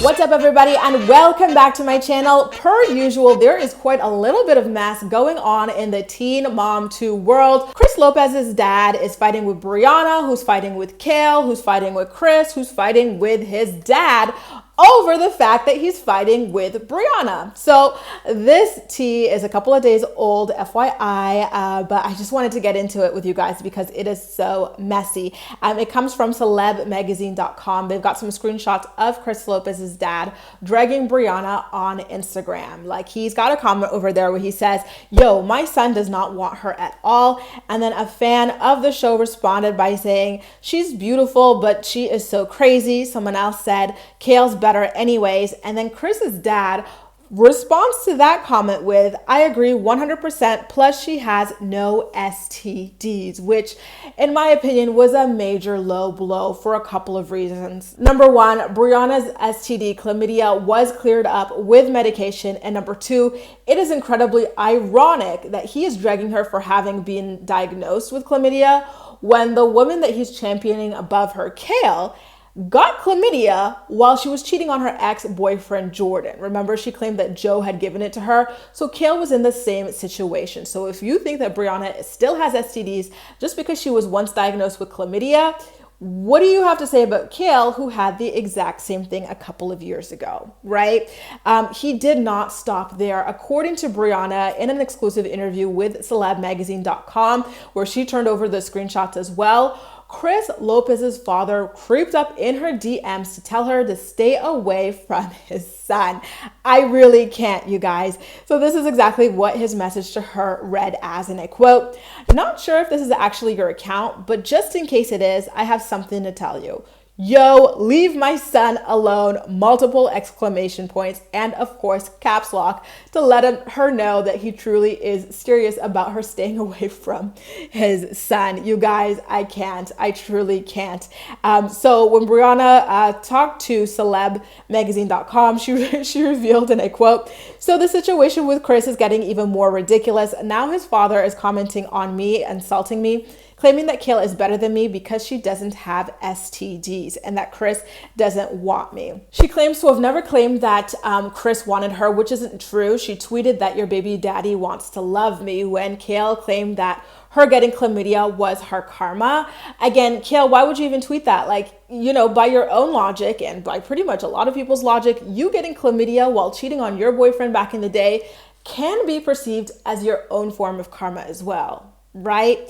What's up, everybody, and welcome back to my channel. Per usual, there is quite a little bit of mess going on in the Teen Mom 2 world. Chris Lopez's dad is fighting with Briana, who's fighting with Kail, who's fighting with Chris, who's fighting with his dad over the fact that he's fighting with Briana. So this tea is a couple of days old, FYI, but I just wanted to get into it with you guys because it is so messy. It comes from celebmagazine.com. They've got some screenshots of Chris Lopez's dad dragging Briana on Instagram. Like, he's got a comment over there where he says, "Yo, my son does not want her at all." And then a fan of the show responded by saying, "She's beautiful, but she is so crazy." Someone else said, "Kail's better anyways." And then Chris's dad responds to that comment with, "I agree 100%, plus she has no STDs," which in my opinion was a major low blow for a couple of reasons. Number one, Briana's STD, chlamydia, was cleared up with medication. And number two, it is incredibly ironic that he is dragging her for having been diagnosed with chlamydia when the woman that he's championing above her, Kail, got chlamydia while she was cheating on her ex-boyfriend Jordan. Remember, she claimed that Joe had given it to her. So Kail was in the same situation. So if you think that Briana still has STDs just because she was once diagnosed with chlamydia, what do you have to say about Kail, who had the exact same thing a couple of years ago, right? He did not stop there. According to Briana, in an exclusive interview with celebmagazine.com, where she turned over the screenshots as well, Chris Lopez's father creeped up in her DMs to tell her to stay away from his son. I really can't, you guys. So this is exactly what his message to her read as, and I quote, "Not sure if this is actually your account, but just in case it is, I have something to tell you. Yo, leave my son alone," multiple exclamation points, and of course caps lock to let her know that he truly is serious about her staying away from his son. You guys, I can't. I truly can't. So when Briana talked to celebmagazine.com, she revealed, and I quote, "So the situation with Chris is getting even more ridiculous. Now his father is commenting on me, insulting me, claiming that Kail is better than me because she doesn't have STDs and that Chris doesn't want me." She claims to have never claimed that Chris wanted her, which isn't true. She tweeted that "your baby daddy wants to love me," when Kail claimed that her getting chlamydia was her karma. Again, Kail, why would you even tweet that? Like, you know, by your own logic and by pretty much a lot of people's logic, you getting chlamydia while cheating on your boyfriend back in the day can be perceived as your own form of karma as well. Right?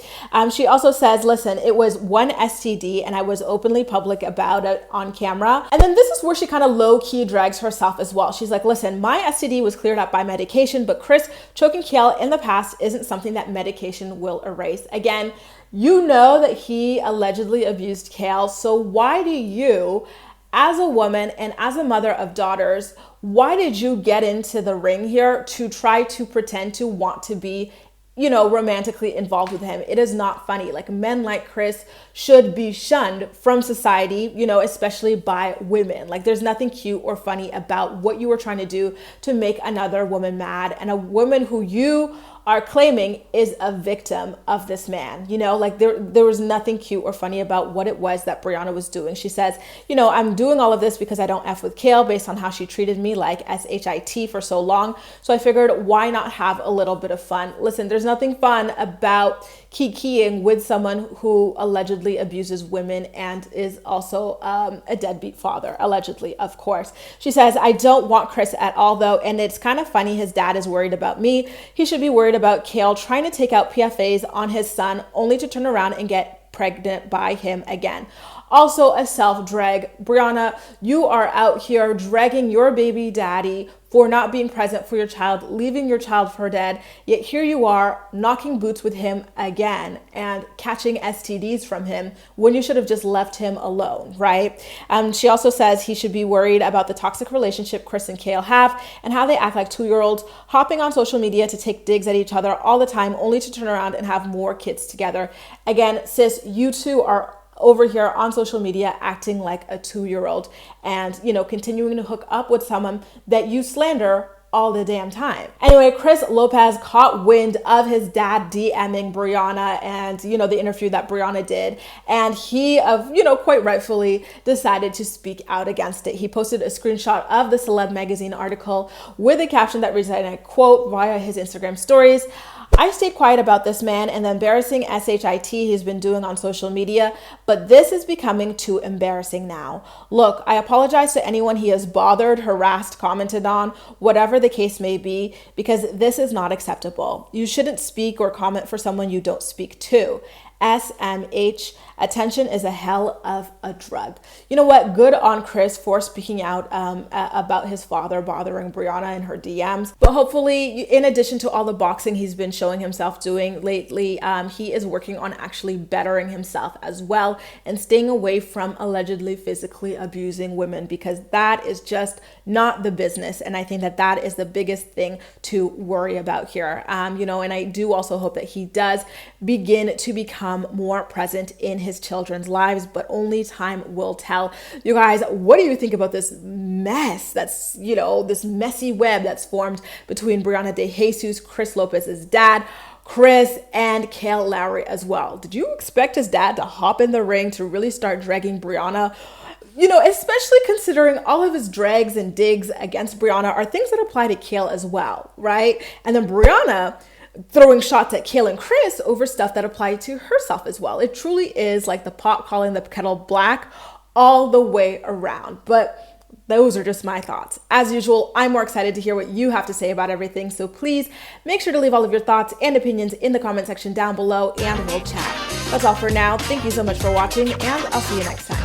She also says, "Listen, it was one STD and I was openly public about it on camera." And then this is where she kind of low-key drags herself as well. She's like, "Listen, my STD was cleared up by medication, but Chris choking Kail in the past isn't something that medication will erase." Again, you know that he allegedly abused Kail, so why do you, as a woman and as a mother of daughters, why did you get into the ring here to try to pretend to want to be, you know, romantically involved with him? It is not funny. Like, men like Chris should be shunned from society, you know, especially by women. Like, there's nothing cute or funny about what you were trying to do to make another woman mad, and a woman who you are claiming is a victim of this man. You know, like there was nothing cute or funny about what it was that Briana was doing. She says, you know, "I'm doing all of this because I don't F with Kail based on how she treated me like SHIT for so long. So I figured, why not have a little bit of fun?" Listen, there's nothing fun about kikiing with someone who allegedly abuses women and is also a deadbeat father, allegedly, of course. She says, "I don't want Chris at all, though, and it's kind of funny his dad is worried about me. He should be worried about Kail trying to take out PFAs on his son only to turn around and get pregnant by him again." Also a self-drag. Briana, you are out here dragging your baby daddy for not being present for your child, leaving your child for dead, yet here you are knocking boots with him again and catching STDs from him when you should have just left him alone, right? She also says he should be worried about the toxic relationship Chris and Kail have and how they act like 2-year-olds, hopping on social media to take digs at each other all the time only to turn around and have more kids together. Again, sis, you two are over here on social media acting like a 2-year-old and, you know, continuing to hook up with someone that you slander all the damn time. Anyway, Chris Lopez caught wind of his dad DMing Briana and, you know, the interview that Briana did. And he, quite rightfully decided to speak out against it. He posted a screenshot of the Celeb magazine article with a caption that read, and I quote, via his Instagram stories: "I stayed quiet about this man and the embarrassing shit he's been doing on social media, but this is becoming too embarrassing now. Look, I apologize to anyone he has bothered, harassed, commented on, whatever the case may be, because this is not acceptable. You shouldn't speak or comment for someone you don't speak to. SMH, attention is a hell of a drug." You know what? Good on Chris for speaking out about his father bothering Briana in her DMs. But hopefully, in addition to all the boxing he's been showing himself doing lately, he is working on actually bettering himself as well and staying away from allegedly physically abusing women, because that is just not the business. And I think that that is the biggest thing to worry about here. And I do also hope that he does begin to become more present in his children's lives, but only time will tell. You guys, what do you think about this mess that's, this messy web that's formed between Briana Dejesus, Chris Lopez's dad, Chris, and Kail Lowry as well? Did you expect his dad to hop in the ring to really start dragging Briana? Especially considering all of his drags and digs against Briana are things that apply to Kail as well, right? And then Briana throwing shots at Kail and Chris over stuff that apply to herself as well. It truly is like the pot calling the kettle black all the way around. But those are just my thoughts. As usual, I'm more excited to hear what you have to say about everything. So please make sure to leave all of your thoughts and opinions in the comment section down below, and we'll chat. That's all for now. Thank you so much for watching, and I'll see you next time.